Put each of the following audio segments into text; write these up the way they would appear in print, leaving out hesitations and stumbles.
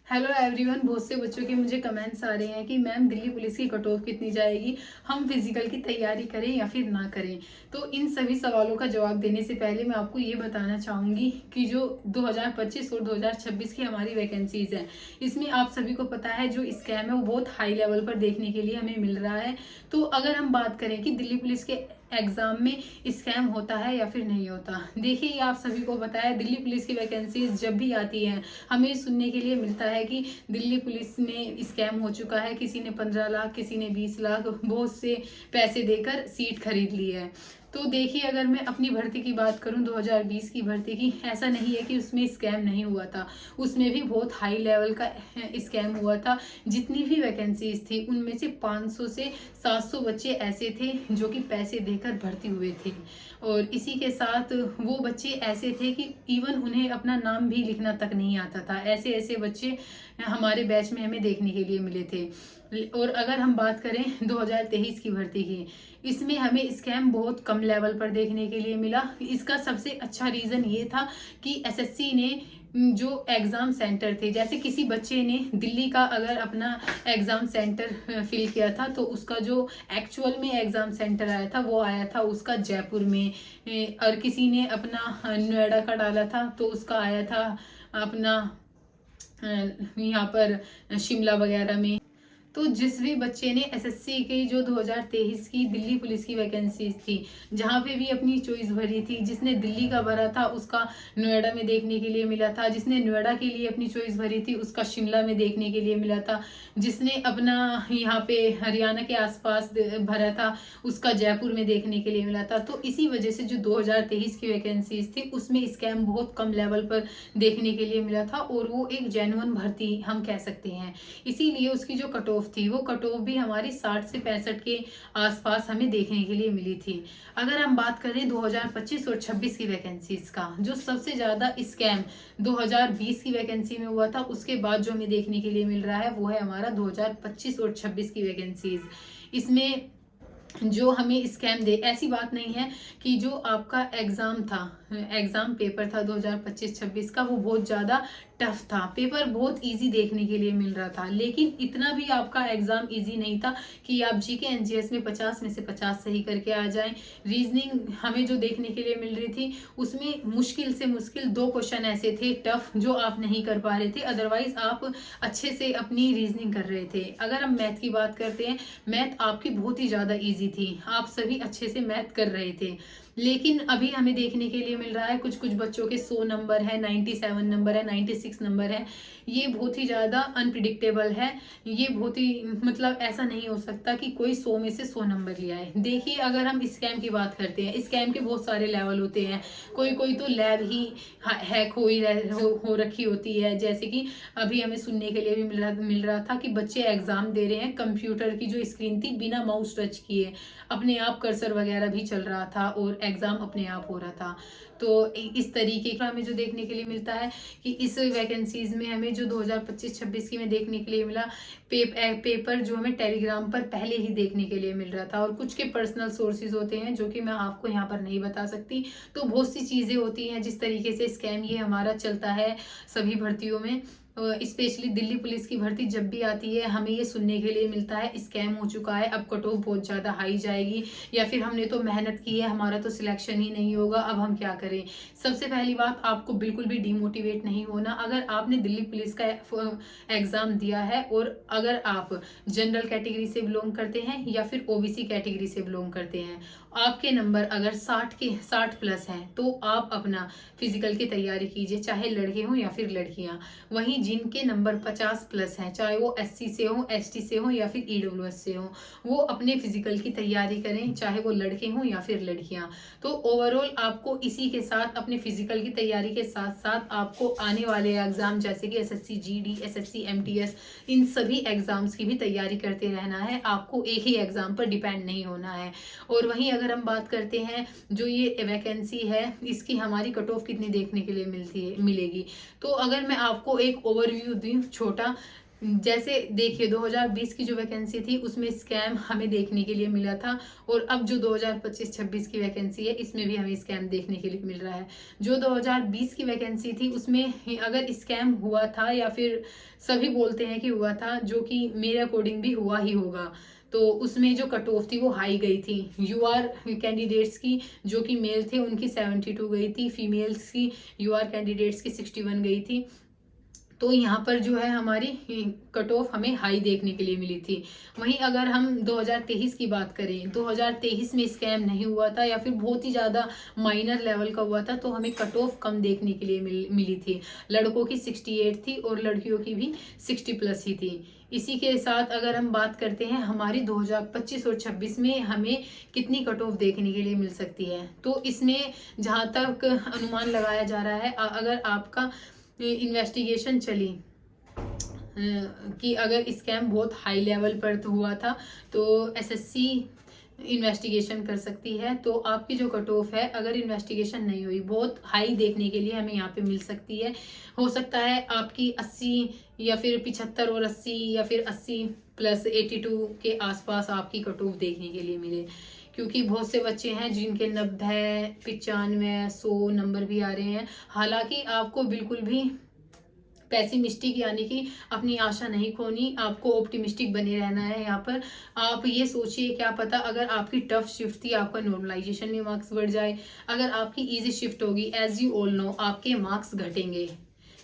Hello everyone. बहुत से बच्चों के मुझे कमेंट्स आ रहे हैं कि मैम दिल्ली पुलिस की कट ऑफ कितनी जाएगी, हम फिजिकल की तैयारी करें या फिर ना करें। तो इन सभी सवालों का जवाब देने से पहले मैं आपको ये बताना चाहूँगी कि जो 2025 और 2026 की हमारी वैकेंसीज हैं, इसमें आप सभी को पता है जो स्कैम है वो बहुत हाई लेवल पर देखने के लिए हमें मिल रहा है। तो अगर हम बात करें कि दिल्ली पुलिस के एग्जाम में स्कैम होता है या फिर नहीं होता, देखिए ये आप सभी को पता है दिल्ली पुलिस की वैकेंसीज जब भी आती हैं हमें सुनने के लिए मिलता है कि दिल्ली पुलिस में स्कैम हो चुका है, किसी ने 15 लाख, किसी ने 20 लाख, बहुत से पैसे देकर सीट खरीद ली है। तो देखिए अगर मैं अपनी भर्ती की बात करूं 2020 की भर्ती की, ऐसा नहीं है कि उसमें स्कैम नहीं हुआ था, उसमें भी बहुत हाई लेवल का स्कैम हुआ था। जितनी भी वैकेंसीज थी उनमें से 500 से 700 बच्चे ऐसे थे जो कि पैसे देकर भर्ती हुए थे, और इसी के साथ वो बच्चे ऐसे थे कि इवन उन्हें अपना नाम भी लिखना तक नहीं आता था। ऐसे ऐसे बच्चे हमारे बैच में हमें देखने के लिए मिले थे। और अगर हम बात करें 2023 की भर्ती की, इसमें हमें स्कैम बहुत कम लेवल पर देखने के लिए मिला। इसका सबसे अच्छा रीज़न ये था कि एसएससी ने जो एग्ज़ाम सेंटर थे, जैसे किसी बच्चे ने दिल्ली का अगर अपना एग्ज़ाम सेंटर फिल किया था तो उसका जो एक्चुअल में एग्ज़ाम सेंटर आया था वो आया था उसका जयपुर में, और किसी ने अपना नोएडा का डाला था तो उसका आया था अपना यहाँ पर शिमला वगैरह में। तो जिस भी बच्चे ने एसएससी की जो 2023 की दिल्ली पुलिस की वैकेंसीज थी, जहाँ पे भी अपनी चॉइस भरी थी, जिसने दिल्ली का भरा था उसका नोएडा में देखने के लिए मिला था, जिसने नोएडा के लिए अपनी चॉइस भरी थी उसका शिमला में देखने के लिए मिला था, जिसने अपना यहाँ पे हरियाणा के आसपास भरा था उसका जयपुर में देखने के लिए मिला था। तो इसी वजह से जो 2023 की वैकेंसीज थी उसमें स्कैम बहुत कम लेवल पर देखने के लिए मिला था, और वो एक जेन्युइन भर्ती हम कह सकते हैं। इसीलिए उसकी जो कट ऑफ थी वो कट ऑफ भी हमारी 60 से 65 के आसपास हमें देखने के लिए मिली थी। अगर हम बात करें 2025 और 26 की वैकेंसीज का, जो सबसे ज़्यादा स्कैम 2020 की वैकेंसी में हुआ था, उसके बाद जो हमें देखने के लिए मिल रहा है वो है हमारा 2025 और 26 की वैकेंसीज। इसमें जो हमें स्कैम दे, ऐसी बात नहीं है कि जो आपका एग्ज़ाम था, एग्ज़ाम पेपर था 2025-26 का, वो बहुत ज़्यादा टफ था, पेपर बहुत इजी देखने के लिए मिल रहा था, लेकिन इतना भी आपका एग्ज़ाम इजी नहीं था कि आप जीके एनजीएस में 50 में से 50 सही करके आ जाएं। रीजनिंग हमें जो देखने के लिए मिल रही थी उसमें मुश्किल से मुश्किल 2 क्वेश्चन ऐसे थे टफ जो आप नहीं कर पा रहे थे, अदरवाइज आप अच्छे से अपनी रीजनिंग कर रहे थे। अगर हम मैथ की बात करते हैं, मैथ आपकी बहुत ही ज़्यादा ईजी थी, आप सभी अच्छे से मैथ कर रहे थे। लेकिन अभी हमें देखने के लिए मिल रहा है कुछ कुछ बच्चों के 100 नंबर है, 97 नंबर है, 96 नंबर है। ये बहुत ही ज़्यादा अनप्रिडिक्टेबल है। ये बहुत ही मतलब ऐसा नहीं हो सकता कि कोई 100 में से 100 नंबर ले आए। देखिए अगर हम स्कैम की बात करते हैं, स्कैम के बहुत सारे लेवल होते हैं। कोई कोई तो लैब ही हैक हो रखी होती है, जैसे कि अभी हमें सुनने के लिए भी मिल रहा था कि बच्चे एग्जाम दे रहे हैं, कंप्यूटर की जो स्क्रीन थी बिना माउस टच किए अपने आप कर्सर वगैरह भी चल रहा था और एग्जाम अपने आप हो रहा था। तो इस तरीके का हमें जो देखने के लिए मिलता है कि इस वैकेंसीज में हमें जो 2025-26 की में देखने के लिए मिला, पेपर जो हमें टेलीग्राम पर पहले ही देखने के लिए मिल रहा था, और कुछ के पर्सनल सोर्सेज होते हैं जो कि मैं आपको यहाँ पर नहीं बता सकती। तो बहुत सी चीज़ें होती हैं जिस तरीके से स्कैम ये हमारा चलता है सभी भर्तियों में। स्पेशली दिल्ली पुलिस की भर्ती जब भी आती है हमें ये सुनने के लिए मिलता है स्कैम हो चुका है, अब कट ऑफ बहुत ज़्यादा हाई जाएगी, या फिर हमने तो मेहनत की है हमारा तो सिलेक्शन ही नहीं होगा, अब हम क्या करें। सबसे पहली बात, आपको बिल्कुल भी डिमोटिवेट नहीं होना। अगर आपने दिल्ली पुलिस का एग्ज़ाम दिया है और अगर आप जनरल कैटेगरी से बिलोंग करते हैं या फिर ओबीसी कैटेगरी से बिलोंग करते हैं, आपके नंबर अगर 60 प्लस हैं तो आप अपना फिजिकल की तैयारी कीजिए, चाहे लड़के हों या फिर लड़कियां। वहीं जिनके नंबर 50 प्लस हैं, चाहे वो एससी से हो, एसटी से हो या फिर ईडब्ल्यूएस से हो, वो अपने फिजिकल की तैयारी करें, चाहे वो लड़के हों या फिर लड़कियां। तो ओवरऑल आपको इसी के साथ अपने फिजिकल की तैयारी के साथ साथ आपको आने वाले एग्जाम जैसे कि एसएससी जीडी, एसएससी एमटीएस, इन सभी एग्जाम्स की भी तैयारी करते रहना है। आपको एक ही एग्जाम पर डिपेंड नहीं होना है। और वहीं अगर हम बात करते हैं जो ये वैकेंसी है इसकी हमारी कट ऑफ कितनी देखने के लिए मिलेगी, तो अगर मैं आपको एक ओवरव्यू दूं छोटा, जैसे देखिए 2020 की जो वैकेंसी थी उसमें स्कैम हमें देखने के लिए मिला था, और अब जो 2025-26 की वैकेंसी है इसमें भी हमें स्कैम देखने के लिए मिल रहा है। जो 2020 की वैकेंसी थी उसमें अगर स्कैम हुआ था, या फिर सभी बोलते हैं कि हुआ था, जो कि मेरे अकॉर्डिंग भी हुआ ही होगा, तो उसमें जो कट ऑफ थी वो हाई गई थी। यूआर कैंडिडेट्स की जो कि मेल थे उनकी 72 गई थी, फीमेल्स की यूआर कैंडिडेट्स की 61 गई थी। तो यहाँ पर जो है हमारी कट ऑफ हमें हाई देखने के लिए मिली थी। वहीं अगर हम 2023 की बात करें, 2023 में स्कैम नहीं हुआ था या फिर बहुत ही ज़्यादा माइनर लेवल का हुआ था, तो हमें कट ऑफ कम देखने के लिए मिली थी। लड़कों की 68 थी और लड़कियों की भी 60+ ही थी। इसी के साथ अगर हम बात करते हैं हमारी 2025 और 26 में हमें कितनी कट ऑफ देखने के लिए मिल सकती है, तो इसमें जहाँ तक अनुमान लगाया जा रहा है, अगर आपका इन्वेस्टिगेशन चली कि अगर स्कैम बहुत हाई लेवल पर तो हुआ था, तो एसएससी इन्वेस्टिगेशन कर सकती है। तो आपकी जो कट ऑफ है, अगर इन्वेस्टिगेशन नहीं हुई, बहुत हाई देखने के लिए हमें यहाँ पे मिल सकती है। हो सकता है आपकी 80 या फिर 75 और 80 या फिर 80 प्लस 82 के आसपास आपकी कट ऑफ देखने के लिए मिले, क्योंकि बहुत से बच्चे हैं जिनके 90, 95, 100 नंबर भी आ रहे हैं। हालांकि आपको बिल्कुल भी पैसिमिस्टिक यानी कि अपनी आशा नहीं खोनी, आपको ऑप्टिमिस्टिक बने रहना है। यहाँ पर आप ये सोचिए, क्या पता अगर आपकी टफ शिफ्ट थी आपका नॉर्मलाइजेशन में मार्क्स बढ़ जाए, अगर आपकी इजी शिफ्ट होगी, एज यू ऑल नो आपके मार्क्स घटेंगे,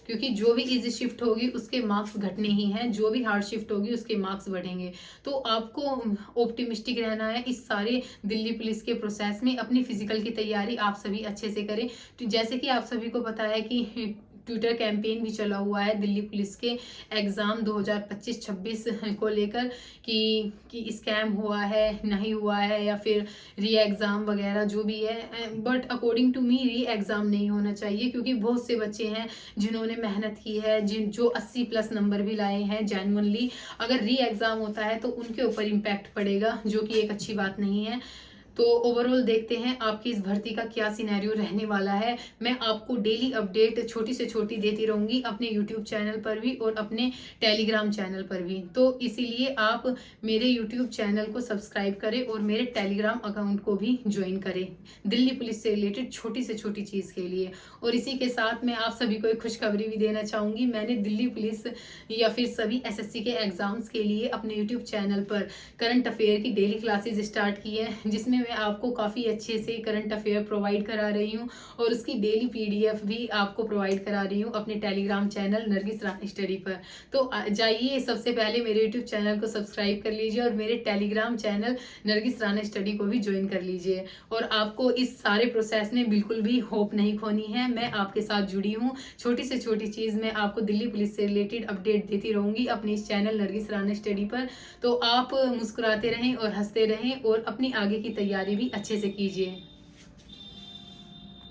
क्योंकि जो भी इजी शिफ्ट होगी उसके मार्क्स घटने ही हैं, जो भी हार्ड शिफ्ट होगी उसके मार्क्स बढ़ेंगे। तो आपको ऑप्टिमिस्टिक रहना है इस सारे दिल्ली पुलिस के प्रोसेस में। अपनी फिजिकल की तैयारी आप सभी अच्छे से करें। तो जैसे कि आप सभी को पता है कि ट्विटर कैंपेन भी चला हुआ है दिल्ली पुलिस के एग्ज़ाम 2025-26 को लेकर कि स्कैम हुआ है, नहीं हुआ है, या फिर री एग्ज़ाम वगैरह जो भी है। बट अकॉर्डिंग टू मी री एग्ज़ाम नहीं होना चाहिए, क्योंकि बहुत से बच्चे हैं जिन्होंने मेहनत की है, जो 80+ नंबर भी लाए हैं जेन्युइनली। अगर री एग्ज़ाम होता है तो उनके ऊपर इम्पैक्ट पड़ेगा, जो कि एक अच्छी बात नहीं है। तो ओवरऑल देखते हैं आपकी इस भर्ती का क्या सिनेरियो रहने वाला है। मैं आपको डेली अपडेट छोटी से छोटी देती रहूंगी अपने यूट्यूब चैनल पर भी और अपने टेलीग्राम चैनल पर भी। तो इसीलिए आप मेरे यूट्यूब चैनल को सब्सक्राइब करें और मेरे टेलीग्राम अकाउंट को भी ज्वाइन करें, दिल्ली पुलिस से रिलेटेड छोटी से छोटी चीज़ के लिए। और इसी के साथ मैं आप सभी को एक खुशखबरी भी देना चाहूँगी। मैंने दिल्ली पुलिस या फिर सभी एसएससी के एग्ज़ाम्स के लिए अपने यूट्यूब चैनल पर करंट अफेयर की डेली क्लासेज स्टार्ट की है, जिसमें मैं आपको काफ़ी अच्छे से करंट अफेयर प्रोवाइड करा रही हूँ, और उसकी डेली पीडीएफ भी आपको प्रोवाइड करा रही हूँ अपने Telegram channel Nargis Rana study पर। तो जाइए, सबसे पहले मेरे यूट्यूब चैनल को सब्सक्राइब कर लीजिए और मेरे Telegram channel Nargis Rana study को भी ज्वाइन कर लीजिए। और आपको इस सारे प्रोसेस में बिल्कुल भी होप नहीं खोनी है, मैं आपके साथ जुड़ी हूँ। छोटी से छोटी चीज़ मैं आपको दिल्ली पुलिस से रिलेटेड अपडेट देती रहूँगी अपने इस चैनल नरगिस राना स्टडी पर। तो आप मुस्कुराते रहें और हंसते रहें और अपनी आगे की तैयारी भी अच्छे से कीजिए।